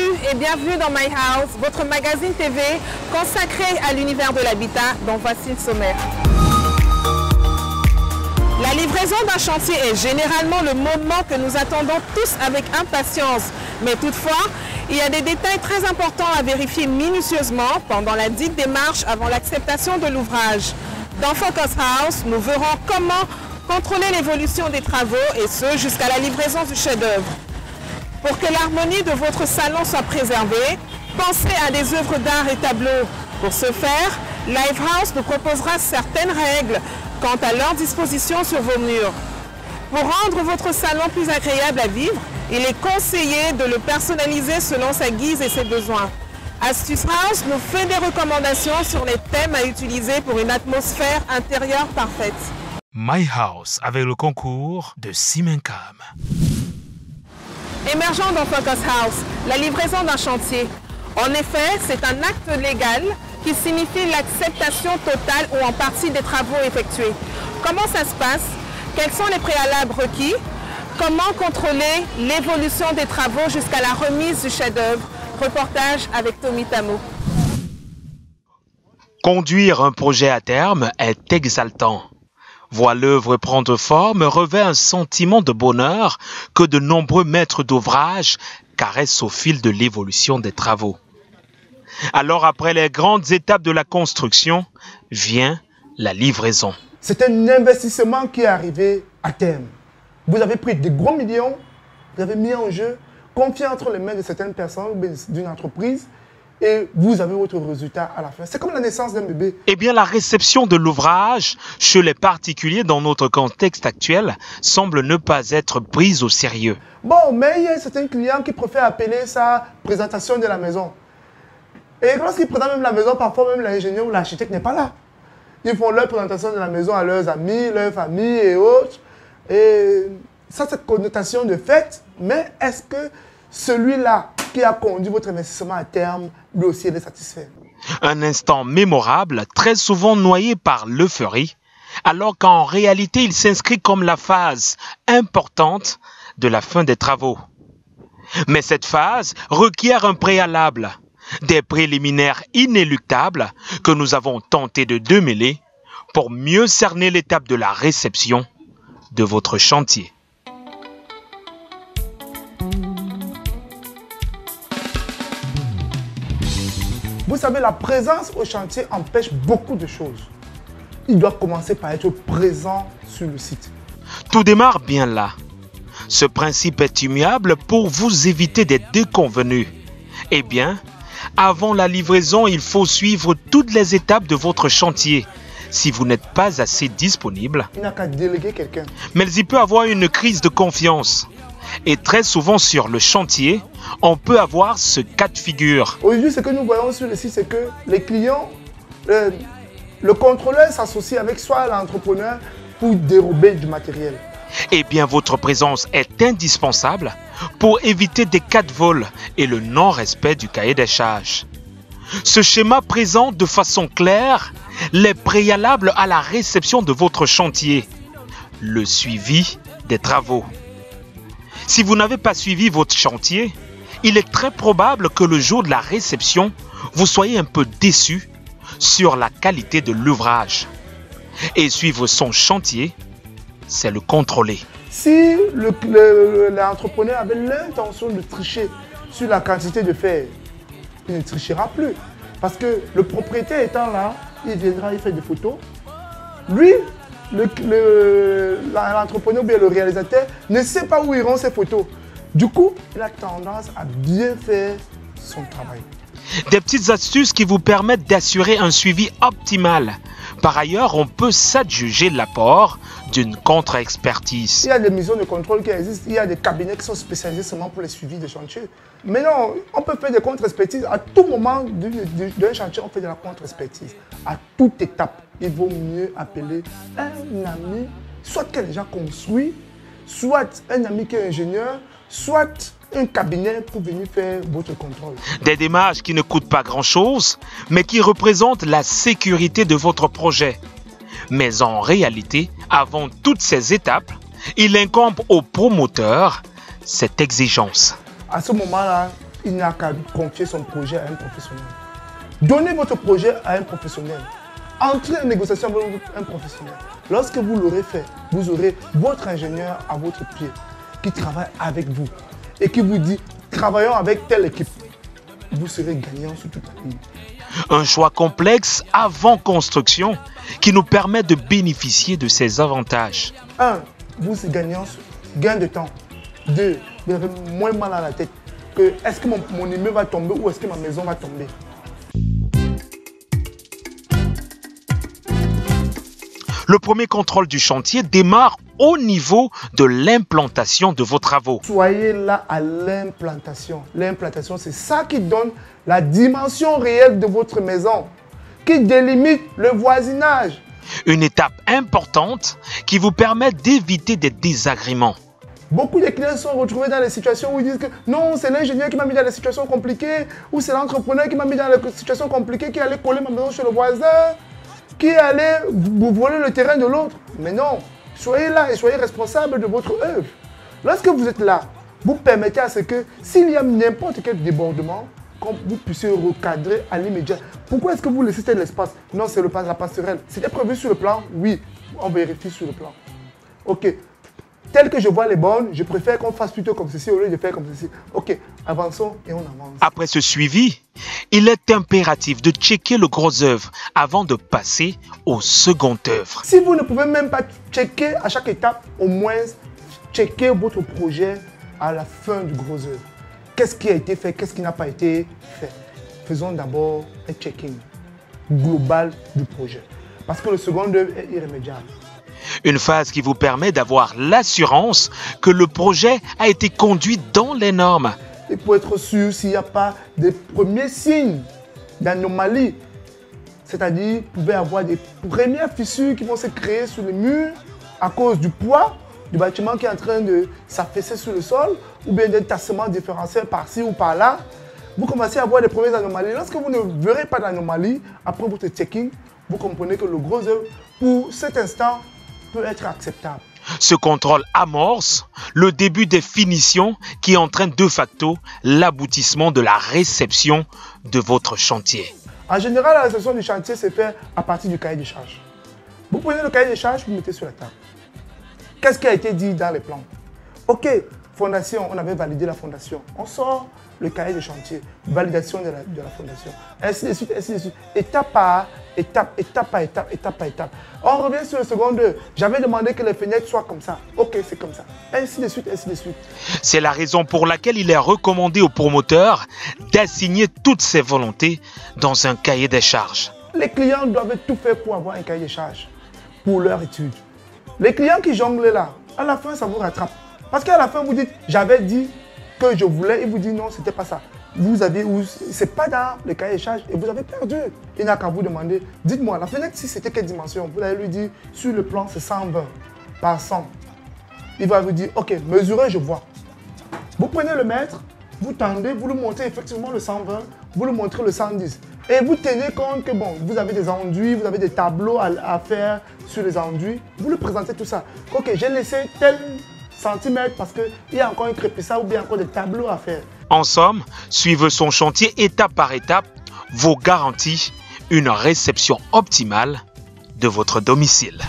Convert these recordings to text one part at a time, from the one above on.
Salut et bienvenue dans My House, votre magazine TV consacré à l'univers de l'habitat, dont voici le sommaire. La livraison d'un chantier est généralement le moment que nous attendons tous avec impatience. Mais toutefois, il y a des détails très importants à vérifier minutieusement pendant la dite démarche avant l'acceptation de l'ouvrage. Dans Focus House, nous verrons comment contrôler l'évolution des travaux et ce jusqu'à la livraison du chef-d'œuvre. Pour que l'harmonie de votre salon soit préservée, pensez à des œuvres d'art et tableaux. Pour ce faire, Lifehouse nous proposera certaines règles quant à leur disposition sur vos murs. Pour rendre votre salon plus agréable à vivre, il est conseillé de le personnaliser selon sa guise et ses besoins. Astuce House nous fait des recommandations sur les thèmes à utiliser pour une atmosphère intérieure parfaite. My House avec le concours de Simencam. Émergeant dans Focus House, la livraison d'un chantier. En effet, c'est un acte légal qui signifie l'acceptation totale ou en partie des travaux effectués. Comment ça se passe? Quels sont les préalables requis? Comment contrôler l'évolution des travaux jusqu'à la remise du chef-d'œuvre? Reportage avec Tommy Tamo. Conduire un projet à terme est exaltant. Voir l'œuvre prendre forme revêt un sentiment de bonheur que de nombreux maîtres d'ouvrage caressent au fil de l'évolution des travaux. Alors après les grandes étapes de la construction, vient la livraison. C'est un investissement qui est arrivé à terme. Vous avez pris des gros millions, vous avez mis en jeu, confié entre les mains de certaines personnes, d'une entreprise, et vous avez votre résultat à la fin. C'est comme la naissance d'un bébé. Eh bien, la réception de l'ouvrage chez les particuliers dans notre contexte actuel semble ne pas être prise au sérieux. Bon, mais il y a certains clients qui préfèrent appeler ça présentation de la maison. Et lorsqu'ils présentent même la maison, parfois même l'ingénieur ou l'architecte n'est pas là. Ils font leur présentation de la maison à leurs amis, leurs familles et autres. Et ça, c'est connotation de fait. Mais est-ce que celui-là qui a conduit votre investissement à terme, lui aussi, est satisfait? Un instant mémorable, très souvent noyé par l'euphorie, alors qu'en réalité, il s'inscrit comme la phase importante de la fin des travaux. Mais cette phase requiert un préalable, des préliminaires inéluctables que nous avons tenté de démêler pour mieux cerner l'étape de la réception de votre chantier. Vous savez, la présence au chantier empêche beaucoup de choses. Il doit commencer par être présent sur le site. Tout démarre bien là. Ce principe est immuable pour vous éviter des déconvenus. Eh bien, avant la livraison, il faut suivre toutes les étapes de votre chantier. Si vous n'êtes pas assez disponible, il n'a qu'à déléguer quelqu'un. Mais il peut avoir une crise de confiance. Et très souvent sur le chantier, on peut avoir ce cas de figure. Aujourd'hui, ce que nous voyons sur le site, c'est que les clients, le contrôleur s'associe avec soit l'entrepreneur pour dérober du matériel. Eh bien, votre présence est indispensable pour éviter des cas de vol et le non-respect du cahier des charges. Ce schéma présente de façon claire les préalables à la réception de votre chantier, le suivi des travaux. Si vous n'avez pas suivi votre chantier, il est très probable que le jour de la réception, vous soyez un peu déçu sur la qualité de l'ouvrage. Et suivre son chantier, c'est le contrôler. Si l'entrepreneur avait l'intention de tricher sur la quantité de fer, il ne trichera plus. Parce que le propriétaire étant là, il viendra, il fait des photos. Lui, l'entrepreneur ou bien le réalisateur ne sait pas où iront ces photos. Du coup, il a tendance à bien faire son travail. Des petites astuces qui vous permettent d'assurer un suivi optimal. Par ailleurs, on peut s'adjuger l'apport d'une contre-expertise. Il y a des missions de contrôle qui existent, il y a des cabinets qui sont spécialisés seulement pour les suivis de chantier. Mais non, on peut faire des contre-expertises. À tout moment d'un chantier, on fait de la contre-expertise. À toute étape, il vaut mieux appeler un ami, soit qui a déjà construit, soit un ami qui est ingénieur, soit un cabinet pour venir faire votre contrôle. Des démarches qui ne coûtent pas grand-chose, mais qui représentent la sécurité de votre projet. Mais en réalité, avant toutes ces étapes, il incombe au promoteur cette exigence. À ce moment-là, il n'a qu'à confier son projet à un professionnel. Donnez votre projet à un professionnel. Entrez en négociation avec un professionnel. Lorsque vous l'aurez fait, vous aurez votre ingénieur à votre pied qui travaille avec vous et qui vous dit « travaillons avec telle équipe ». Vous serez gagnant sur toute la ligne. Un choix complexe avant construction qui nous permet de bénéficier de ces avantages. 1. Vous êtes gagnant, gain de temps. 2. Vous avez moins mal à la tête que est-ce que mon immeuble va tomber ou est-ce que ma maison va tomber. Le premier contrôle du chantier démarre au niveau de l'implantation de vos travaux. Soyez là à l'implantation. L'implantation, c'est ça qui donne la dimension réelle de votre maison, qui délimite le voisinage. Une étape importante qui vous permet d'éviter des désagréments. Beaucoup de clients sont retrouvés dans des situations où ils disent que non, c'est l'ingénieur qui m'a mis dans des situations compliquées, ou c'est l'entrepreneur qui m'a mis dans des situations compliquées, qui allait coller ma maison chez le voisin, qui allait vous voler le terrain de l'autre. Mais non, soyez là et soyez responsable de votre œuvre. Lorsque vous êtes là, vous permettez à ce que s'il y a n'importe quel débordement, vous puissiez recadrer à l'immédiat. Pourquoi est-ce que vous laissez tel espace? Non, c'est la passerelle. C'était prévu sur le plan? Oui, on vérifie sur le plan. Ok. Tel que je vois les bornes, je préfère qu'on fasse plutôt comme ceci au lieu de faire comme ceci. Ok, avançons et on avance. Après ce suivi, il est impératif de checker le gros œuvre avant de passer au second œuvre. Si vous ne pouvez même pas checker à chaque étape, au moins checker votre projet à la fin du gros œuvre. Qu'est-ce qui a été fait, qu'est-ce qui n'a pas été fait. Faisons d'abord un checking global du projet. Parce que le second œuvre est irrémédiable. Une phase qui vous permet d'avoir l'assurance que le projet a été conduit dans les normes. Et pour être sûr s'il n'y a pas des premiers signes d'anomalie, c'est-à-dire vous pouvez avoir des premières fissures qui vont se créer sur les murs à cause du poids du bâtiment qui est en train de s'affaisser sur le sol ou bien des tassements différentiels par-ci ou par-là. Vous commencez à avoir des premières anomalies. Lorsque vous ne verrez pas d'anomalie après votre checking, vous comprenez que le gros œuvre, pour cet instant, peut être acceptable. Ce contrôle amorce le début des finitions qui entraîne de facto l'aboutissement de la réception de votre chantier. En général, la réception du chantier se fait à partir du cahier des charges. Vous prenez le cahier des charges, vous mettez sur la table. Qu'est-ce qui a été dit dans les plans? Ok, fondation, on avait validé la fondation. On sort le cahier de chantier, validation de la fondation. Ainsi de suite, étape par étape, étape par étape, étape par étape. On revient sur le second œuvre. J'avais demandé que les fenêtres soient comme ça. Ok, c'est comme ça. Ainsi de suite, ainsi de suite. C'est la raison pour laquelle il est recommandé aux promoteurs d'assigner toutes ses volontés dans un cahier des charges. Les clients doivent tout faire pour avoir un cahier des charges pour leur étude. Les clients qui jonglent là, à la fin, ça vous rattrape. Parce qu'à la fin, vous dites, j'avais dit que je voulais, il vous dit non, c'était pas ça. Vous avez, c'est pas dans le cahier des charges et vous avez perdu. Il n'a qu'à vous demander, dites-moi, la fenêtre, si c'était quelle dimension? Vous allez lui dire, sur le plan, c'est 120 par 100. Il va vous dire, ok, mesurez, je vois. Vous prenez le mètre, vous tendez, vous lui montrez effectivement le 120, vous lui montrez le 110. Et vous tenez compte que bon, vous avez des enduits, vous avez des tableaux à faire sur les enduits. Vous lui présentez tout ça. Ok, j'ai laissé tel centimètre parce qu'il y a encore un crépissage ou bien encore des tableaux à faire. En somme, suivre son chantier étape par étape vous garantit une réception optimale de votre domicile.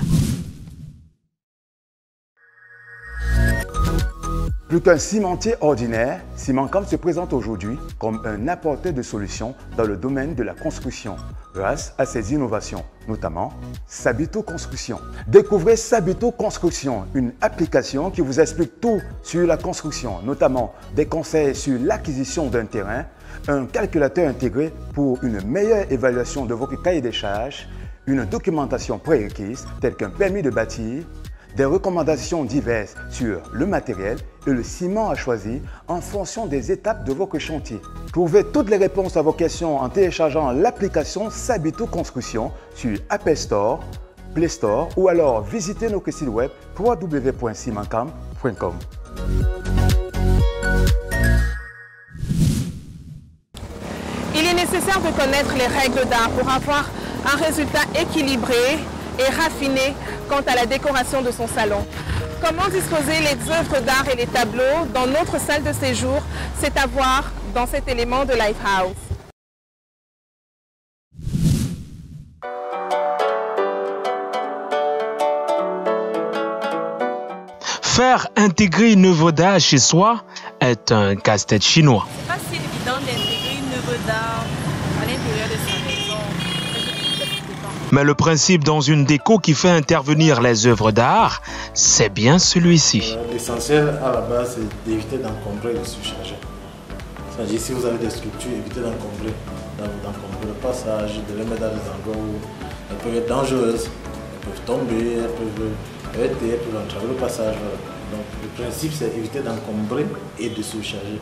Plus qu'un cimentier ordinaire, Cimencom se présente aujourd'hui comme un apporteur de solutions dans le domaine de la construction grâce à ses innovations, notamment Sabito Construction. Découvrez Sabito Construction, une application qui vous explique tout sur la construction, notamment des conseils sur l'acquisition d'un terrain, un calculateur intégré pour une meilleure évaluation de votre cahier des charges, une documentation prérequise telle qu'un permis de bâtir, des recommandations diverses sur le matériel et le ciment à choisir en fonction des étapes de votre chantier. Trouvez toutes les réponses à vos questions en téléchargeant l'application Sabito Construction sur Apple Store, Play Store ou alors visitez notre site web www.cimencom.com. Il est nécessaire de connaître les règles d'art pour avoir un résultat équilibré et raffiné quant à la décoration de son salon. Comment disposer les œuvres d'art et les tableaux dans notre salle de séjour, c'est avoir dans cet élément de Lifehouse. Faire intégrer une œuvre d'art chez soi est un casse-tête chinois. C'est pas si évident d'intégrer une œuvre d'art à l'intérieur de sa maison. Mais le principe dans une déco qui fait intervenir les œuvres d'art, c'est bien celui-ci. L'essentiel à la base, c'est d'éviter d'encombrer et de surcharger. C'est-à-dire, si vous avez des structures, évitez d'encombrer le passage, de les mettre dans des endroits où elles peuvent être dangereuses, elles peuvent tomber, elles peuvent entraver le passage. Voilà. Donc le principe, c'est éviter d'encombrer et de surcharger.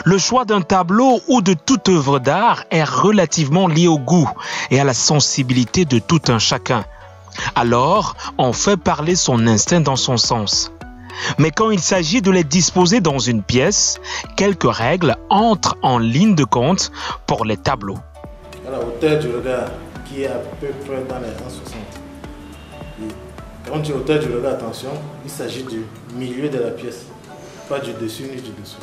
Le choix d'un tableau ou de toute œuvre d'art est relativement lié au goût et à la sensibilité de tout un chacun. Alors, on fait parler son instinct dans son sens. Mais quand il s'agit de les disposer dans une pièce, quelques règles entrent en ligne de compte pour les tableaux. À la hauteur du regard, qui est à peu près dans les 1,60. Quand on dit hauteur du regard, attention, il s'agit du milieu de la pièce, pas du dessus ni du dessous,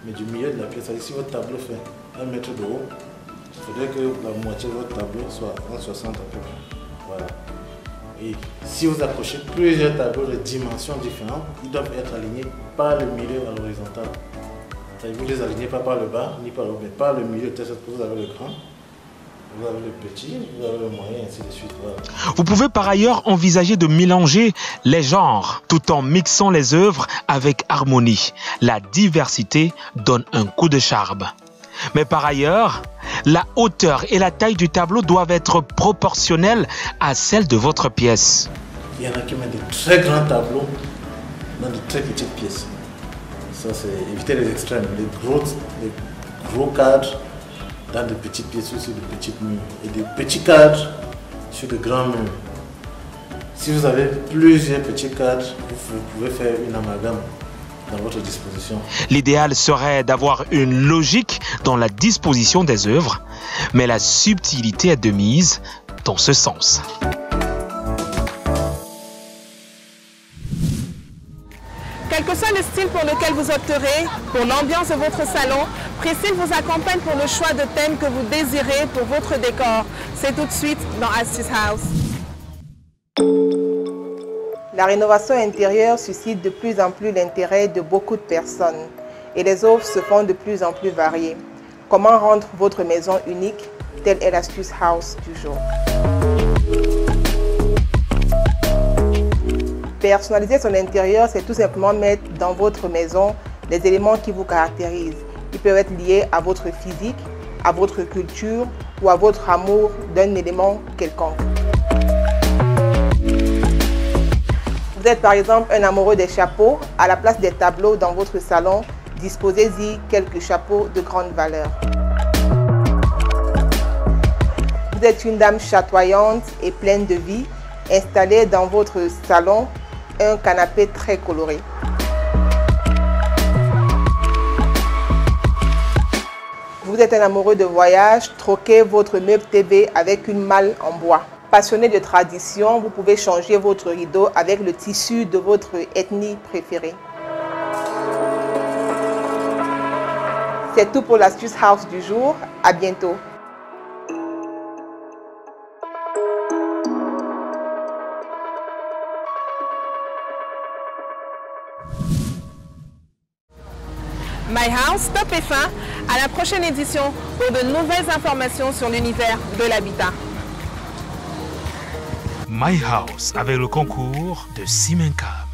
mais du milieu de la pièce. Si votre tableau fait 1 mètre de haut, il faudrait que la moitié de votre tableau soit 1,60 à peu près. Voilà. Et si vous accrochez plusieurs tableaux de dimensions différentes, ils doivent être alignés par le milieu à l'horizontale. C'est-à-dire que vous ne les alignez pas par le bas ni par le haut, mais par le milieu, tel que vous avez le grand, vous avez le petit, vous avez le moyen, et ainsi de suite. Voilà. Vous pouvez par ailleurs envisager de mélanger les genres tout en mixant les œuvres avec harmonie. La diversité donne un coup de charme. Mais par ailleurs, la hauteur et la taille du tableau doivent être proportionnelles à celle de votre pièce. Il y en a qui mettent de très grands tableaux dans de très petites pièces. Ça, c'est éviter les extrêmes, les gros cadres dans de petites pièces ou sur de petites murs et des petits cadres sur de grands murs. Si vous avez plusieurs petits cadres, vous pouvez faire une amalgame dans votre disposition. L'idéal serait d'avoir une logique dans la disposition des œuvres, mais la subtilité est de mise dans ce sens. Quel que soit le style pour lequel vous opterez, pour l'ambiance de votre salon, Priscille vous accompagne pour le choix de thèmes que vous désirez pour votre décor. C'est tout de suite dans Astuce House. La rénovation intérieure suscite de plus en plus l'intérêt de beaucoup de personnes et les offres se font de plus en plus variées. Comment rendre votre maison unique? Telle est l'Astuce House du jour. Personnaliser son intérieur, c'est tout simplement mettre dans votre maison les éléments qui vous caractérisent. Ils peuvent être liés à votre physique, à votre culture ou à votre amour d'un élément quelconque. Vous êtes par exemple un amoureux des chapeaux, à la place des tableaux dans votre salon, disposez-y quelques chapeaux de grande valeur. Vous êtes une dame chatoyante et pleine de vie, installez dans votre salon un canapé très coloré. Vous êtes un amoureux de voyage, troquez votre meuble TV avec une malle en bois. Passionné de tradition, vous pouvez changer votre rideau avec le tissu de votre ethnie préférée. C'est tout pour l'Astuce House du jour. À bientôt. My House, stop et fin. À la prochaine édition pour de nouvelles informations sur l'univers de l'habitat. My House avec le concours de Simenka.